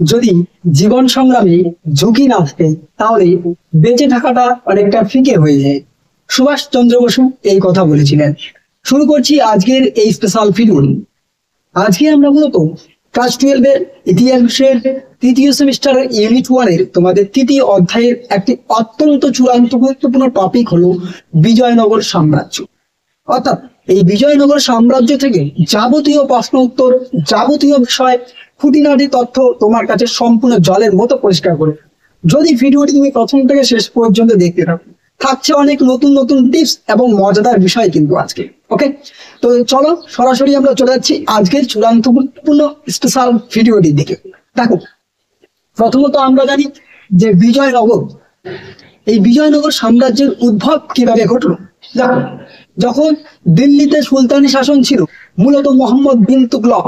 যদি জীবন সংগ্রামে ঝুঁকি না থাকে তাহলে বেঁচে থাকাটা অনেকটা ফিকে হয়ে যায়। সুভাষ চন্দ্র বসু এই কথা বলেছিলেন। শুরু করছি আজকের এই স্পেশাল ভিডিও। আজকে আমরা মূলত ক্লাস 12 এর ইতিহাস বিষয়ের তৃতীয় সেমিস্টারের ইউনিট 1 এর তোমাদের তৃতীয় অধ্যায়ের একটি অত্যন্ত চূড়ান্ত গুরুত্বপূর্ণ টপিক হলো বিজয়নগর সাম্রাজ্য। অর্থাৎ এই বিজয়নগর সাম্রাজ্য থেকে যাবতীয় প্রশ্ন উত্তর, যাবতীয় বিষয়, খুঁটিনাটি তথ্য তোমার কাছে সম্পূর্ণ জলের মতো পরিষ্কার করে। যদি ভিডিওটি তুমি প্রথম থেকে শেষ পর্যন্ত দেখতে থাকো, থাকছে অনেক নতুন নতুন টিপস এবং মজাদার বিষয় কিন্তু আজকে। ওকে, তো চলো সরাসরি আমরা চলে যাচ্ছি আজকের চূড়ান্ত গুরুত্বপূর্ণ স্পেশাল ভিডিওটির দিকে। দেখো, প্রথমত আমরা জানি যে বিজয়নগর, এই বিজয়নগর সাম্রাজ্যের উদ্ভব কিভাবে ঘটলো। দেখো, যখন দিল্লিতে সুলতানি শাসন ছিল মূলত মোহাম্মদ বিন তুগলক,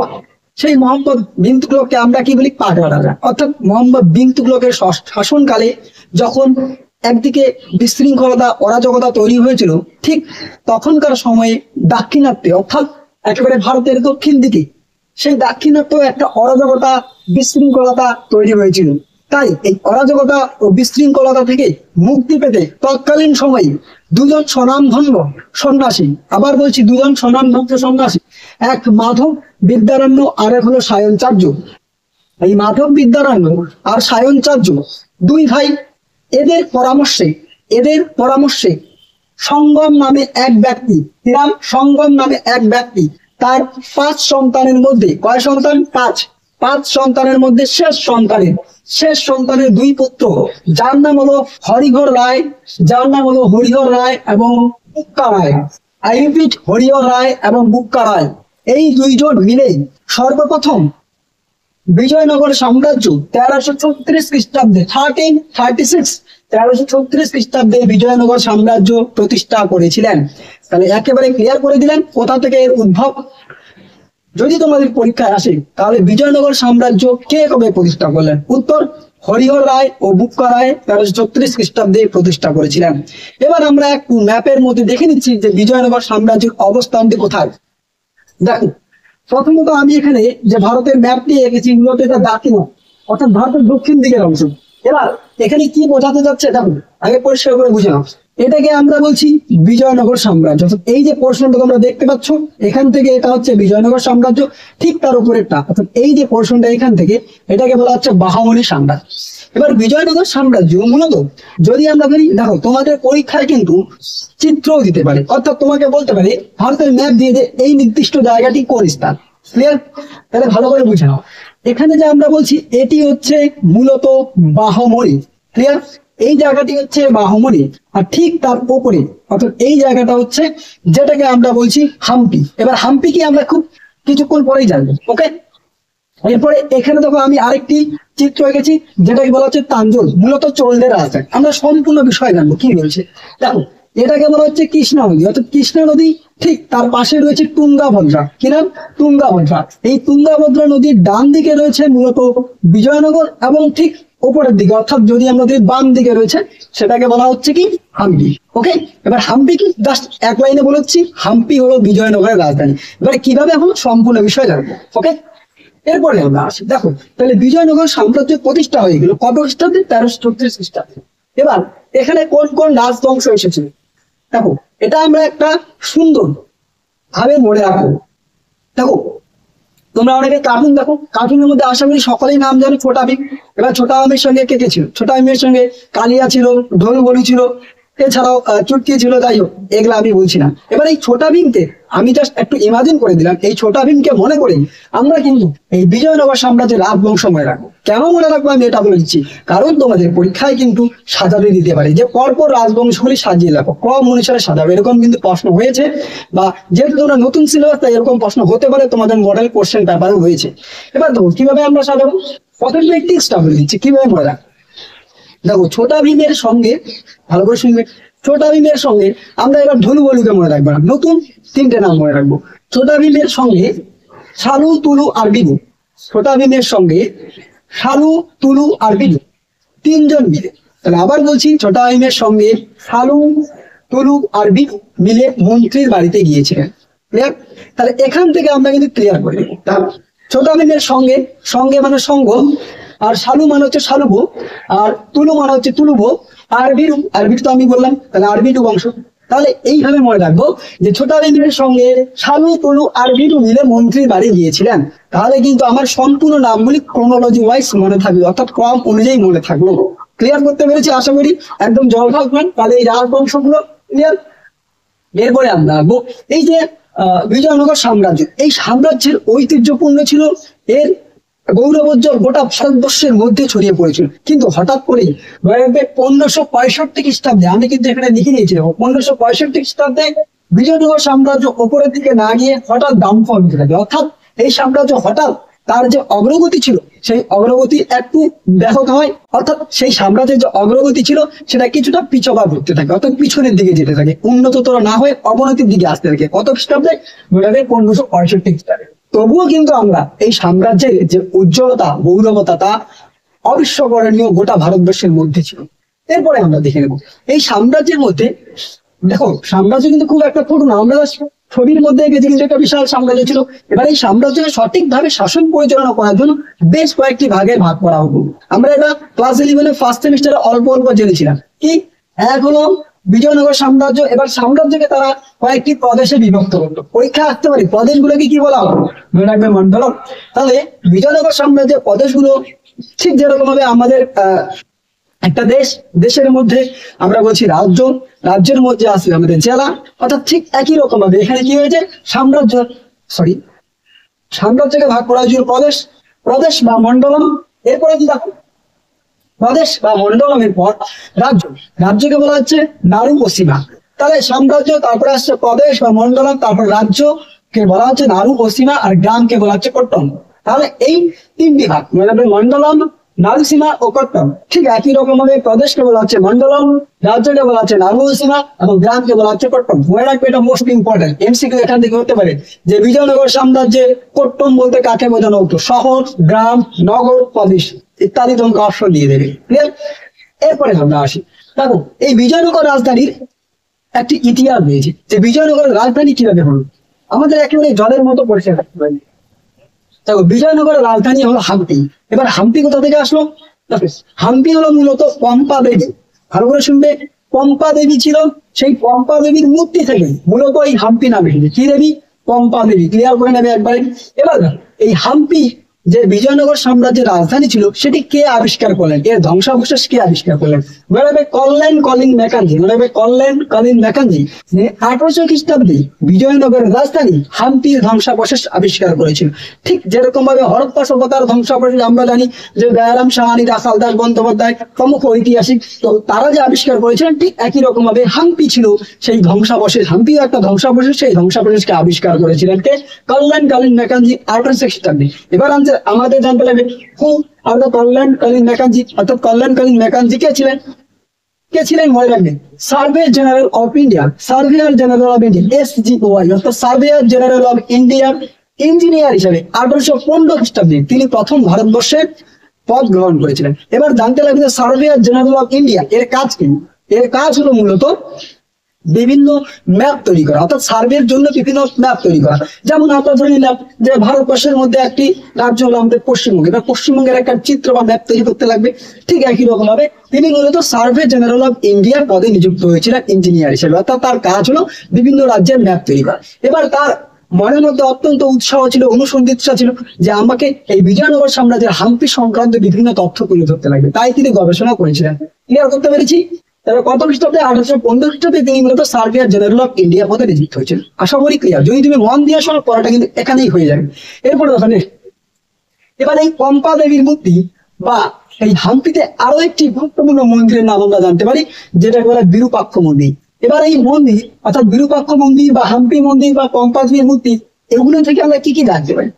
সেই মোহাম্মদ বিন তুগলককে আমরা কি বলি, পাগলা রাজা। অর্থাৎ মোহাম্মদ বিন তুগলকের শাসনকালে যখন একদিকে বিশৃঙ্খলতা, অরাজকতা তৈরি হয়েছিল, ঠিক তখনকার সময়ে দাক্ষিণাত্যে অর্থাৎ একেবারে ভারতের দক্ষিণ দিকে সেই দাক্ষিণাত্য একটা অরাজকতা, বিশৃঙ্খলতা তৈরি হয়েছিল। তাই এই অরাজকতা ও বিশৃঙ্খলতা থেকে মুক্তি পেতে তৎকালীন সময়ে দুজন স্বনামধন্য সন্ন্যাসী, আবার বলছি দুজন স্বনামধন্য সন্ন্যাসী, এক মাধব বিদ্যারণ্য আর এক হলো সায়নচার্য। এই মাধব বিদ্যারণ্য আর সায়নচার্য দুই ভাই, এদের পরামর্শে সঙ্গম নামে এক ব্যক্তি, সঙ্গম নামে এক ব্যক্তি তার 5 সন্তানের মধ্যে, কয় সন্তান? 5 সন্তানের মধ্যে শেষ সন্তানের 2 পুত্র, যার নাম হলো হরিহর রায় এবং বুক্কা রায়। আই রিপিট, হরিহর রায় এবং বুক্কা রায়। এই দুইজন মিলেই সর্বপ্রথম বিজয়নগর সাম্রাজ্য 1336 খ্রিস্টাব্দে 1336 খ্রিস্টাব্দে বিজয়নগর সাম্রাজ্য প্রতিষ্ঠা করেছিলেন। তাহলে একেবারে ক্লিয়ার করে দিলেন কোথা থেকে এর উদ্ভব। যদি তোমাদের পরীক্ষায় আসে তাহলে বিজয়নগর সাম্রাজ্য কে কবে প্রতিষ্ঠা করলেন? উত্তর, হরিহর রায় ও বুক্কা রায় 1336 খ্রিস্টাব্দে প্রতিষ্ঠা করেছিলেন। এবার আমরা একটু ম্যাপের মধ্যে দেখে নিচ্ছি যে বিজয়নগর সাম্রাজ্যের অবস্থানটি কোথায়। দেখো, প্রথমত আমি এখানে যে ভারতের ম্যাপটি এঁকেছি, মূলত এটা দাক্ষিণ অর্থাৎ ভারতের দক্ষিণ দিকের অংশ। এবার এখানে কি বোঝাতে যাচ্ছে দেখো, আগে পরিষ্কার করে বুঝে নাও। এটাকে আমরা বলছি বিজয়নগর সাম্রাজ্য। এই যে পোর্শনটা তোমরা দেখতে পাচ্ছ এখান থেকে, এটা হচ্ছে বিজয়নগর সাম্রাজ্য। ঠিক তার উপরেরটা অর্থাৎ এই যে পোর্শনটা এখান থেকে, এটাকে বলা হচ্ছে বাহামনি সাম্রাজ্য। এবার বিজয়নগর সাম্রাজ্য মূলত যদি আমরা বলি, দেখো তোমাদের পরীক্ষায় কিন্তু চিত্রও দিতে পারে, অর্থাৎ তোমাকে বলতে পারে ভারতের ম্যাপ দিয়ে যে এই নির্দিষ্ট জায়গাটি কোন স্থান। ক্লিয়ার? তাহলে ভালো করে বুঝে নাও। এখানে যে আমরা বলছি এটি হচ্ছে মূলত বাহমনি। ক্লিয়ার? এই জায়গাটি হচ্ছে বাহমনি, আর ঠিক তার উপরে অর্থাৎ এই জায়গাটা হচ্ছে যেটাকে আমরা বলছি হাম্পি। এবার হাম্পি কি আমরা খুব কিছুক্ষণ পরেই জানবো। ওকে, এরপরে এখানে দেখো আমি আরেকটি চিত্র এঁকেছি যেটাকে বলা হচ্ছে তাঞ্জোর, মূলত চোলদের রাজধানী। আমরা সম্পূর্ণ বিষয় জানবো কি বলছে। দেখো, এটাকে বলা হচ্ছে কৃষ্ণা নদী, অর্থাৎ কৃষ্ণা নদী। ঠিক তার পাশে রয়েছে তুঙ্গাভদ্রা। কি নাম? তুঙ্গাভদ্রা। এই তুঙ্গাভদ্রা নদীর ডান দিকে রয়েছে মূলত বিজয়নগর, এবং ঠিক উপরের দিকে অর্থাৎ যদি আমরা বাম দিকে রয়েছে সেটাকে বলা হচ্ছে কি, হাম্পি। ওকে, এবার হাম্পি কি জাস্ট এক লাইনে বলেছি, হাম্পি হলো বিজয়নগরের রাজধানী। এবার কিভাবে এখন সম্পূর্ণ বিষয় জানবো। ওকে, এরপরে আমরা আসি। দেখো, তাহলে বিজয়নগর সাম্রাজ্যের প্রতিষ্ঠা হয়ে গেল কত খ্রিস্টাব্দে? 1336 খ্রিস্টাব্দে। এবার এখানে কোন কোন রাজবংশ এসেছিল দেখো, এটা আমরা একটা সুন্দর ভাবে মনে রাখবো। দেখো, তোমরা অনেকে কার্টুন দেখো, কার্টুনের মধ্যে আশা করি সকলেই নাম জানো ছোটা ভীম। এবার ছোটা ভীমের সঙ্গে কে কে ছিল? ছোটা ভীমের সঙ্গে কালিয়া ছিল, ঢোল বলি ছিল, এছাড়াও চুটকি ছিল। যাই হোক, এগুলো আমি বলছি না। এবার এই ছোটা ভীমকে আমি জাস্ট একটু ইমাজিন করে দিলাম। এই ছোটা ভীমকে মনে করে আমরা কিন্তু এই বিজয়নগর সাম্রাজ্যের রাজবংশ মনে রাখবো। কেন মনে রাখবো আমি এটা বলে দিচ্ছি, কারণ তোমাদের পরীক্ষায় কিন্তু সাজাতে দিতে পারে যে পরপর রাজবংশগুলি সাজিয়ে রাখো, ক্রম অনুসারে সাজাবো, এরকম কিন্তু প্রশ্ন হয়েছে। বা যেহেতু তোমরা নতুন সিলেবাস, তাই এরকম প্রশ্ন হতে পারে, তোমাদের মডেল কোশ্চেন পেপারও হয়েছে। এবার দেখো কিভাবে আমরা সাজাবো। প্রথমে একটি টিপসটা বলে দিচ্ছি কিভাবে মনে রাখবো। দেখো, ছোটা ভীমের সঙ্গে, ভালো করে শুনবে, ছোটা ভীমের সঙ্গে আমরা এবার ধনু বলুকে মনে রাখবো না, নতুন 3টে নাম মনে রাখবো। ছোটা ভীমের সঙ্গে সালু, তুলু আর বিদু। ছোটা ভীমের সঙ্গে সালু, তুলু আর বিদু 3 জন মিলে। তাহলে আবার বলছি, ছোটা ভীমের সঙ্গে সালু, তুলু আর বিদু মিলে মন্ত্রীর বাড়িতে গিয়েছিলেন। ক্লিয়ার? তাহলে এখান থেকে আমরা কিন্তু ক্লিয়ার করে দেবো। ছোটা ভীমের সঙ্গে, সঙ্গে মানে সঙ্গ, আর শালু মানে হচ্ছে শালুবো, আর তুলু মানে হচ্ছে তুলুবো, আরবিরু আরবিরু তো আমি বললাম, তাহলে আরবিরু বংশ। তাহলে এইভাবে মনে রাখবো যে ছোটা ভীমের সঙ্গে শালু তুলু আরবিরু মিলে মন্ত্রীর বাড়ি গিয়েছিলেন। তাহলে কিন্তু আমার সম্পূর্ণ নামগুলি ক্রোনোলজি ওয়াইজ মনে থাকবে, অর্থাৎ ক্রম অনুযায়ী মনে থাকলো। ক্লিয়ার করতে পেরেছি আশা করি, একদম জল থাকবেন। তাহলে এই রাজবংশগুলো ক্লিয়ার। এরপরে আমরা আসবো এই যে বিজয়নগর সাম্রাজ্য, এই সাম্রাজ্যের ঐতিহ্যপূর্ণ ছিল, এর গৌরবোজ্জ্বল গোটা ভারতবর্ষের মধ্যে ছড়িয়ে পড়েছিল। কিন্তু হঠাৎ করেই 1565 খ্রিস্টাব্দে, আমি কিন্তু এখানে লিখে নিয়েছি, 1565 খ্রিস্টাব্দে বিজয়নগর সাম্রাজ্য ওপরের দিকে না গিয়ে হঠাৎ ডাউনফল হতে থাকে। অর্থাৎ এই সাম্রাজ্য হঠাৎ তার যে অগ্রগতি ছিল সেই অগ্রগতি একটু ব্যাহত হয়, অর্থাৎ সেই সাম্রাজ্যের যে অগ্রগতি ছিল সেটা কিছুটা পিছপা ঘটতে থাকে, অর্থাৎ পিছনের দিকে যেতে থাকে, উন্নততর না হয়ে অবনতির দিকে আসতে থাকে। কত খ্রিস্টাব্দে? 1565 খ্রিস্টাব্দে। তবুও কিন্তু আমরা এই সাম্রাজ্যের যে উজ্জ্বলতা গৌরবতা তা অবিস্মরণীয় গোটা ভারতবর্ষের মধ্যে ছিল। এরপরে আমরা দেখে নেব এই সাম্রাজ্যের মধ্যে, দেখো সাম্রাজ্য কিন্তু খুব একটা ছোট না, আমরা ছবির মধ্যে এঁকেছি, কিন্তু একটা বিশাল সাম্রাজ্য ছিল। এবার এই সাম্রাজ্যকে সঠিকভাবে শাসন পরিচালনা করার জন্য বেশ কয়েকটি ভাগে ভাগ করা হতো। আমরা এটা ক্লাস 11 ফার্স্ট সেমিস্টারে অল্প অল্প জেনেছিলাম। কি? এক হলো বিজয়নগর সাম্রাজ্য। এবার সাম্রাজ্যকে তারা কয়েকটি প্রদেশে বিভক্ত করতো। পরীক্ষা আসতে পারে প্রদেশগুলোকে কি বলা হতো? মনে রাখবে মন্ডলম। তাহলে বিজয়নগর সাম্রাজ্যের প্রদেশগুলো ঠিক যেরকম ভাবে আমাদের একটা দেশের মধ্যে আমরা বলছি রাজ্য, রাজ্যের মধ্যে আছে আমাদের জেলা, অর্থাৎ ঠিক একই রকম ভাবে এখানে কি হয়েছে, সাম্রাজ্যকে ভাগ করা হয়েছিল প্রদেশ বা মন্ডলম। এরপরে কি দেখো, প্রদেশ বা মন্ডলমের পর রাজ্যকে বলা হচ্ছে নাড়ু ও সীমা। তাহলে সাম্রাজ্য, তারপরে আসছে প্রদেশ বা মন্ডলম, তারপর রাজ্যকে বলা হচ্ছে নাড়ু ও সীমা, আর গ্রামকে বলা হচ্ছে কট্টম। তাহলে এই তিনটি ভাগ, মন্ডলম, নারুসীমা ও কট্টম। ঠিক একই রকম ভাবে প্রদেশকে বলা হচ্ছে মন্ডলম, রাজ্যকে বলা হচ্ছে নারুসীমা এবং গ্রামকে বলা হচ্ছে কট্টম। মনে রাখবে, এটা মোস্ট ইম্পর্টেন্ট, এমসিকিউ এখান থেকে হতে পারে যে বিজয়নগর সাম্রাজ্যে কট্টম বলতে কাকে বোঝানো হতো? শহর, গ্রাম, নগর, প্রদেশ ইত্যাদি তোমাকে অপশন দিয়ে দেবে। ক্লিয়ার? এরপরে আমরা আসি, দেখো এই বিজয়নগর রাজধানীর একটি ইতিহাস রয়েছে যে বিজয়নগরের রাজধানী কিভাবে হলো। আমাদের একেবারে জলের মতো পরিষ্কার রাখতে পারি। দেখো বিজয়নগরের রাজধানী হলো হাম্পি। এবার হাম্পি কোথা থেকে আসলো? হাম্পি হলো মূলত পম্পা দেবী, ভালো করে শুনবে, পম্পা দেবী ছিল, সেই পম্পা দেবীর মূর্তি থেকে মূলত এই হাম্পি নামে। কি দেবী? পম্পা দেবী। ক্লিয়ার করে নেবে একবারে। এবার এই হাম্পি যে বিজয়নগর সাম্রাজ্যের রাজধানী ছিল সেটি কে আবিষ্কার করলেন? এর ধ্বংসাবশেষ কে আবিষ্কার করলেন? কল্যাণ কলিন ম্যাকাঞ্জি। 1800 খ্রিস্টাব্দে বিজয়নগরের রাজধানী হাম্পির ধ্বংসাবশেষ আবিষ্কার করেছিল। ঠিক যেরকম ভাবে হরপ্পা সভ্যতার ধ্বংসাবশেষ আমরা জানি যে দয়ারাম সাহানি, রাখাল দাস বন্দ্যোপাধ্যায় প্রমুখ ঐতিহাসিক, তো তারা যে আবিষ্কার করেছিলেন ঠিক একই রকম ভাবে হাম্পি ছিল সেই ধ্বংসাবশেষ। হাম্পিও একটা ধ্বংসাবশেষ, সেই ধ্বংসাবশেষকে আবিষ্কার করেছিলেন কে? কল্যাণ কলিন ম্যাকাঞ্জি 1800 খ্রিস্টাব্দে। এবার আমাদের জানতে লাগবে কল্যাণ কলিন ম্যাকাঞ্জি, অর্থাৎ কল্যাণ কলিন ম্যাকাঞ্জি কে ছিলেন? মনে রাখবেন surveyor general of India, SGOI, অর্থাৎ সার্ভেয়ার জেনারেল অফ ইন্ডিয়ার ইঞ্জিনিয়ার হিসেবে 1815 খ্রিস্টাব্দে তিনি প্রথম ভারতবর্ষের পদ গ্রহণ করেছিলেন। এবার জানতে লাগবে সার্ভেয়ার জেনারেল অফ ইন্ডিয়া এর কাজ কি? এর কাজ হলো মূলত বিভিন্ন ম্যাপ তৈরি করা, অর্থাৎ সার্ভের জন্য বিভিন্ন ম্যাপ তৈরি করা। যেমন আমরা ধরে নিলাম যে ভারতবর্ষের মধ্যে একটি রাজ্য হলো আমাদের পশ্চিমবঙ্গ, এবার পশ্চিমবঙ্গের একটা চিত্র বা ম্যাপ তৈরি করতে লাগবে। ঠিক একই রকম ভাবে তিনি মূলত সার্ভে জেনারেল অফ ইন্ডিয়ার পদে নিযুক্ত হয়েছিলেন ইঞ্জিনিয়ার হিসেবে, অর্থাৎ তার কাজ হলো বিভিন্ন রাজ্যের ম্যাপ তৈরি করা। এবার তার মনের মধ্যে অত্যন্ত উৎসাহ ছিল, অনুসন্ধিৎসা ছিল যে আমাকে এই বিজয়নগর সাম্রাজ্যের হাম্পি সংক্রান্ত বিভিন্ন তথ্য তুলে ধরতে লাগবে, তাই তিনি গবেষণা করেছিলেন। ক্লিয়ার করতে পেরেছি? তবে কত খ্রিস্টাব্দে? 1815 খ্রিস্টাব্দে তিনি মূলত সার্ভেয়ার জেনারেল অফ ইন্ডিয়া পদে নিযুক্ত হয়েছেন। আশা করি ক্লিয়ার। যদি তুমি মন দিয়ে শোনো পড়াটা কিন্তু এখানেই হয়ে যাবে। এরপরে ওখানে এবার এই পম্পা দেবীর মূর্তি বা এই হাম্পিতে আরো একটি গুরুত্বপূর্ণ মন্দিরের নাম আমরা জানতে পারি, যেটাকে বলে বিরূপাক্ষ মন্দির। এবার এই মন্দির, অর্থাৎ বিরূপাক্ষ মন্দির বা হাম্পি মন্দির বা পম্পা দেবীর মূর্তি, এগুলো থেকে আমরা কি কি জানতে পারি?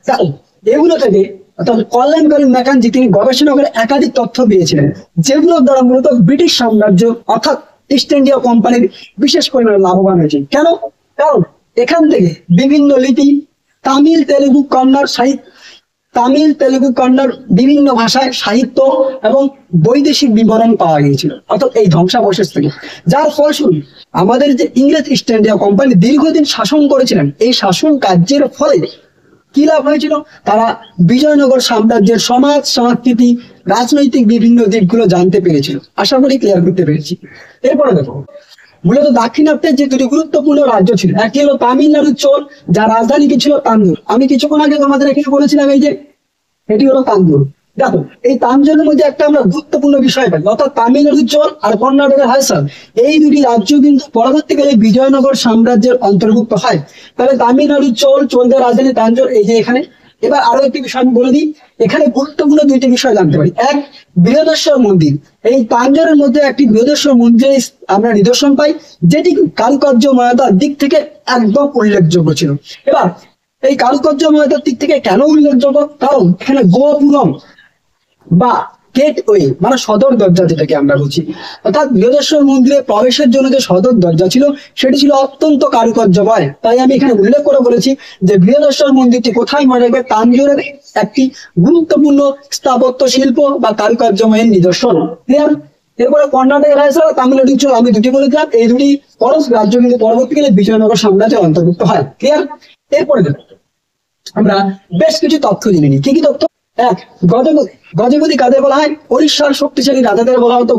এগুলো থেকে অর্থাৎ কল্যাণ কলিন ম্যাকাঞ্জি তিনি গবেষণা করে একাধিক তথ্য পেয়েছিলেন, যেগুলোর দ্বারা মূলত ব্রিটিশ সাম্রাজ্য অর্থাৎ ইস্ট ইন্ডিয়া কোম্পানির বিশেষ পরিমাণে লাভবান হয়েছে। কেন? কারণ এখান থেকে বিভিন্ন লিপি, তামিল, তেলুগু, কন্নড় বিভিন্ন ভাষায় সাহিত্য এবং বৈদেশিক বিবরণ পাওয়া গিয়েছিল, অর্থাৎ এই ধ্বংসাবশেষ থেকে। যার ফলস্বরূপ আমাদের যে ইংরেজ ইস্ট ইন্ডিয়া কোম্পানি দীর্ঘদিন শাসন করেছিলেন, এই শাসন কার্যের ফলে কি লাভ হয়েছিল? তারা বিজয়নগর সাম্রাজ্যের সমাজ সংস্কৃতি রাজনৈতিক বিভিন্ন দিকগুলো জানতে পেরেছিল। আশা করি ক্লিয়ার করতে পেরেছি। এরপরে দেখো, মূলত দাক্ষিণাত্যের যে দুটি গুরুত্বপূর্ণ রাজ্য ছিল, একটি হলো তামিলনাড়ু চোল, যার রাজধানী কি ছিল? তাঞ্জোর। আমি কিছুক্ষণ আগে তোমাদের এখানে বলেছিলাম এই যে এটি হলো তাঞ্জোর। দেখো, এই তাঞ্জোরের মধ্যে একটা আমরা গুরুত্বপূর্ণ বিষয় পাই, অর্থাৎ তামিলনাড়ু চোল আর কর্ণাটকের হায়সাল, এই দুটি রাজ্য কিন্তু পরবর্তীকালে বিজয়নগর সাম্রাজ্যের অন্তর্ভুক্ত হয়। তাহলে তামিলনাড়ু চোল, চোলদের রাজধানী তাঞ্জোর, এই যে এখানে। এবার আরো একটি বিষয় আমি বলে দিই, এখানে গুরুত্বপূর্ণ দুইটি বিষয় জানতে পারি। এক, বৃহদেশ্বর মন্দির। এই তাঞ্জোরের মধ্যে একটি বৃহদেশ্বর মন্দিরের আমরা নিদর্শন পাই, যেটি কারুকার্যময়তার দিক থেকে একদম উল্লেখযোগ্য ছিল। এবার এই কারুকার্যময়তার দিক থেকে কেন উল্লেখযোগ্য? কারণ এখানে গোপুরম বা গেটওয়ে মানে সদর দরজা, যেটাকে আমরা বলছি, অর্থাৎ বৃহদেশ্বর মন্দিরে প্রবেশের জন্য যে সদর দরজা ছিল সেটি ছিল অত্যন্ত কারুকার্যময়। তাই আমি এখানে উল্লেখ করে বলেছি যে বৃহদেশ্বর মন্দিরটি কোথায়? মনে রাখবে, তাঞ্জোরের একটি গুরুত্বপূর্ণ স্থাপত্য শিল্প বা কারুকার্যময়ের নিদর্শন। ক্লিয়ার? এরপরে কর্ণাটকের হায়সাল, তামিলনাড়ু চোল, আমি দুটি বলেছিলাম, এই দুটি পরশ রাজ্য কিন্তু পরবর্তীকালে বিজয়নগর সাম্রাজ্যের অন্তর্ভুক্ত হয়। ক্লিয়ার? এরপরে আমরা বেশ কিছু তথ্য জেনে নিই। কি কি তথ্য? এক, গজপতি। গজপতি কাদের বলা হয়? উড়িষ্যার শক্তিশালী রাজাদের বলা হতো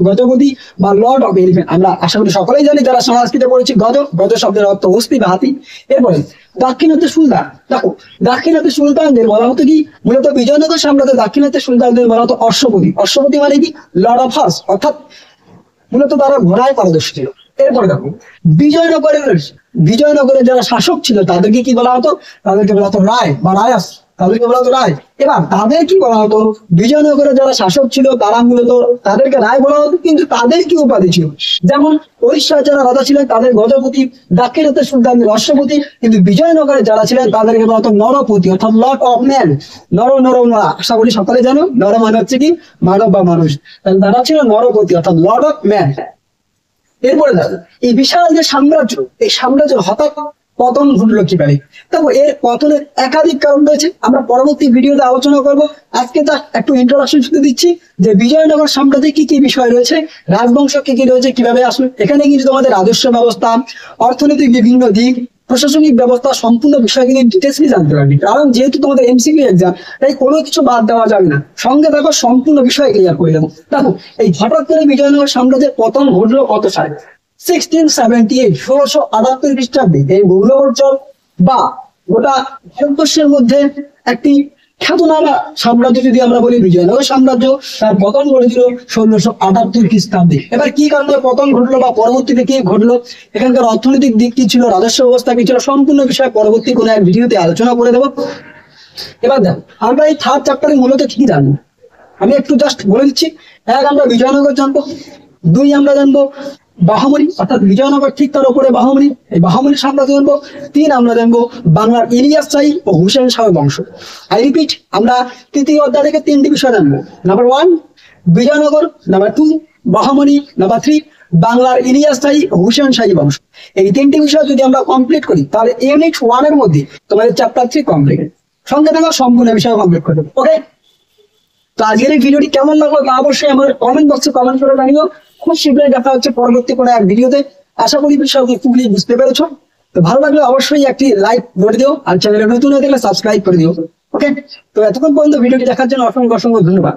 গজপতি বা লর্ড অফ এলিফ্যান্ট। আমরা আশা করি সকলেই জানি যারা সংস্কৃতে পড়েছি, গজ শব্দের অর্থ অস্থি বা হাতি। এরপরে দাক্ষিণাত্যের সুলতান। দেখো, দাক্ষিণাত্যের সুলতানদের বলা হতো কি? মূলত বিজয়নগর সাম্রাজ্যের দাক্ষিণাত্যের সুলতানদের বলা হতো অশ্বপতি। অশ্বপতি মানে কি? লর্ড অফ হর্স, অর্থাৎ মূলত তারা ঘোড়ায় পারদর্শী ছিল। এরপরে দেখো, বিজয়নগরের যারা শাসক ছিল তাদেরকে কি বলা হতো? তাদেরকে বলা হতো রায় বা রায়াস, তাদেরকে বলা হতো রায়। এবার তাদের কি বলা হতো? বিজয়নগরের যারা শাসক ছিল তারা মূলত তাদেরকে রায় বলা হতো, কিন্তু তাদের কি উপাধি ছিল? যেমন উড়িষ্যার যারা রাজা ছিলেন তাদের গজপতি, দাক্ষিণাত্যের সুলতানদের অশ্বপতি, কিন্তু বিজয়নগরে যারা ছিলেন তাদেরকে বলা হতো নরপতি, অর্থাৎ লর্ড অফ ম্যান। নরা। আশা করি সকলে জানো নর মানে হচ্ছে কি? মানব বা মানুষ। তাহলে তারা ছিল নরপতি, অর্থাৎ লর্ড অফ ম্যান। এরপরে দেখো, এই বিশাল যে সাম্রাজ্য, এই সাম্রাজ্যের হঠাৎ পতন ঘটলো কিভাবে? দেখো, এর পতনের একাধিক কারণ রয়েছে, আমরা পরবর্তী ভিডিওতে আলোচনা করব। আজকে তা একটু ইন্ট্রোডাকশন শুনতে দিচ্ছি যে বিজয়নগর সাম্রাজ্যে কি কি বিষয় রয়েছে, রাজবংশ কি কি রয়েছে, কিভাবে আসলো। এখানে কিন্তু তোমাদের রাজস্ব ব্যবস্থা, অর্থনৈতিক বিভিন্ন দিক, প্রশাসনিক ব্যবস্থা সম্পূর্ণ বিষয় কিন্তু ডিটেলসলি জানতে পারবি। কারণ যেহেতু তোমাদের এমসিকিউ এক্সাম, তাই কোনো কিছু বাদ দেওয়া যাবে না। সঙ্গে দেখো সম্পূর্ণ বিষয় ক্লিয়ার করে দেবো। দেখো, এই হঠাৎ করে বিজয়নগর সাম্রাজ্যের পতন ঘটলো কত সালে? 1678, 1678 খ্রিস্টাব্দে। এই ভূগোল বা গোটা ভারতবর্ষের মধ্যে একটি খ্যাতনামা সাম্রাজ্য যদি আমরা বলি বিজয়নগর সাম্রাজ্য, তার পতন ঘটেছিল 1678 খ্রিস্টাব্দে। এবার কি কারণে পতন ঘটলো বা পরবর্তীতে কি ঘটলো, এখানকার অর্থনৈতিক দিক কি ছিল, রাজস্ব ব্যবস্থা কি ছিল, সম্পূর্ণ বিষয় পরবর্তী কোনো এক ভিডিওতে আলোচনা করে দেবো। এবার দেখো, আমরা এই থার্ড চ্যাপ্টারে মূলত কি জানবো আমি একটু জাস্ট বলে দিচ্ছি। এক, আমরা বিজয়নগর জানবো। দুই, আমরা জানবো বাহামনি, অর্থাৎ বিজয়নগর ঠিক তার উপরে বাহামনি, এই বাহামনি সাম্রাজ্য জানবো। তিন, আমরা জানবো বাংলার ইলিয়াস শাহী ও হুসেন শাহ বংশ। আই রিপিট, আমরা তৃতীয় অধ্যায় থেকে তিনটি বিষয় জানবো। নাম্বার 1 বিজয়নগর, নাম্বার 2 বাহামনি, নাম্বার 3 বাংলার ইলিয়াস শাহী ও হুসেন শাহী বংশ। এই তিনটি বিষয় যদি আমরা কমপ্লিট করি তাহলে ইউনিট 1 এর মধ্যে তোমাদের চ্যাপ্টার 3 কমপ্লিট। সঙ্গে থাকা সম্পূর্ণ বিষয় কমপ্লিট করে দেবো। ওকে, তো আজকের এই ভিডিওটি কেমন লাগলো তা অবশ্যই আমাদের কমেন্ট বক্সে কমেন্ট করে জানিও। খুব শীঘ্রই দেখা হচ্ছে পরবর্তী কোনো এক ভিডিওতে। আশা করি বিষয়টি খুবই বুঝতে পেরেছো। তো ভালো লাগলে অবশ্যই একটি লাইক করে দিও, আর চ্যানেলে নতুন হয়ে থাকলে সাবস্ক্রাইব করে দিও। ওকে, তো এতক্ষণ পর্যন্ত ভিডিওটি দেখার জন্য অসংখ্য অসংখ্য ধন্যবাদ।